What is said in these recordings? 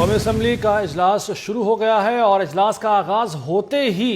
कौमी असम्बली का इजलास शुरू हो गया है और इजलास का आगाज होते ही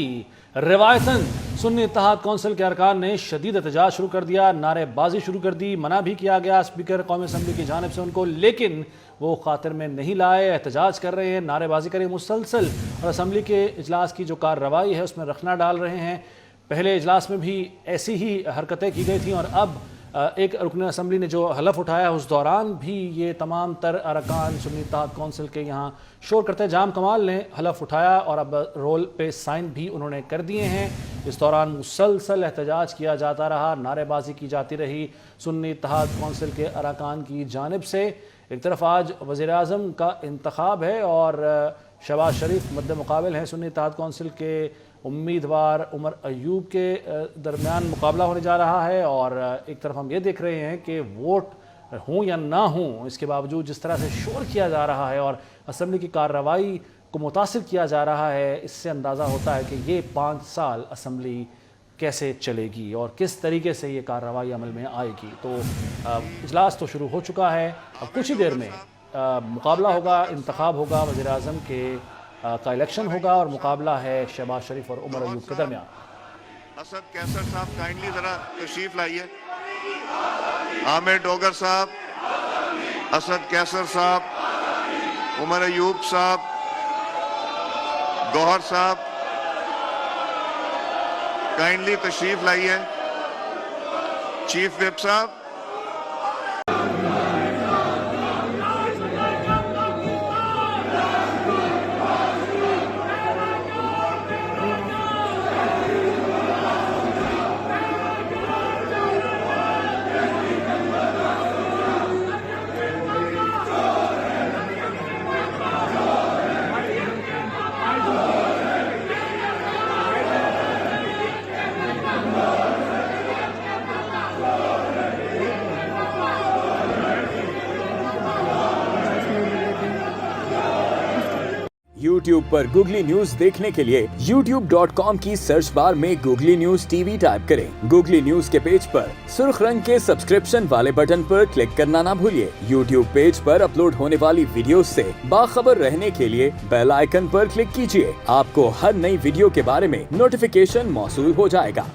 रिवायतन सुन्नी इत्तेहाद कौंसिल के अरकान ने शदीद एहतजाज शुरू कर दिया, नारेबाजी शुरू कर दी। मना भी किया गया स्पीकर कौमी असम्बली की जानिब से उनको, लेकिन वो खातिर में नहीं लाए, एहतजाज कर रहे हैं, नारेबाजी करें मुसलसल और असम्बली के इजलास की जो कार्रवाई है उसमें रखना डाल रहे हैं। पहले इजलास में भी ऐसी ही हरकतें की गई थी और अब एक रुकन असम्बली ने जो हलफ उठाया उस दौरान भी ये तमाम तर अरकान सुन्नी इत्तेहाद कौंसिल के यहाँ शोर करते। जाम कमाल ने हलफ उठाया और अब रोल पे साइन भी उन्होंने कर दिए हैं। इस दौरान मुसलसल एहतजाज किया जाता रहा, नारेबाजी की जाती रही सुन्नी इत्तेहाद कौंसिल के अरकान की जानिब से। एक तरफ आज वज़ीर आज़म का इंतखाब है और शहबाज शरीफ मद्दे मुकाबिल हैं। सुन्नी इत्तेहाद कौंसिल के उम्मीदवार उमर अयूब के दरमियान मुकाबला होने जा रहा है और एक तरफ हम ये देख रहे हैं कि वोट हों या ना हों, इसके बावजूद जिस तरह से शोर किया जा रहा है और असम्बली की कार्रवाई को मुतासिर किया जा रहा है, इससे अंदाज़ा होता है कि ये 5 साल असम्बली कैसे चलेगी और किस तरीके से ये कार्रवाई अमल में आएगी। तो इजलास तो शुरू हो चुका है, अब कुछ ही देर में मुकाबला होगा, इंतखाब होगा, वज़ीर आज़म के का इलेक्शन होगा और मुकाबला है शहबाज शरीफ और उमर अयूब के दरमियान। असद कैसर साहब काइंडली जरा तशरीफ लाइए। आमिर डोगर साहब, असद कैसर साहब, उमर अयूब साहब, गौहर साहब काइंडली तशरीफ लाइए। चीफ विप साहब। YouTube पर गूगली न्यूज देखने के लिए youtube.com की सर्च बार में गूगली न्यूज टीवी टाइप करें। गूगली न्यूज के पेज पर सुर्ख रंग के सब्सक्रिप्शन वाले बटन पर क्लिक करना ना भूलिए। YouTube पेज पर अपलोड होने वाली वीडियोस से बाखबर रहने के लिए बेल आइकन पर क्लिक कीजिए। आपको हर नई वीडियो के बारे में नोटिफिकेशन मौसूल हो जाएगा।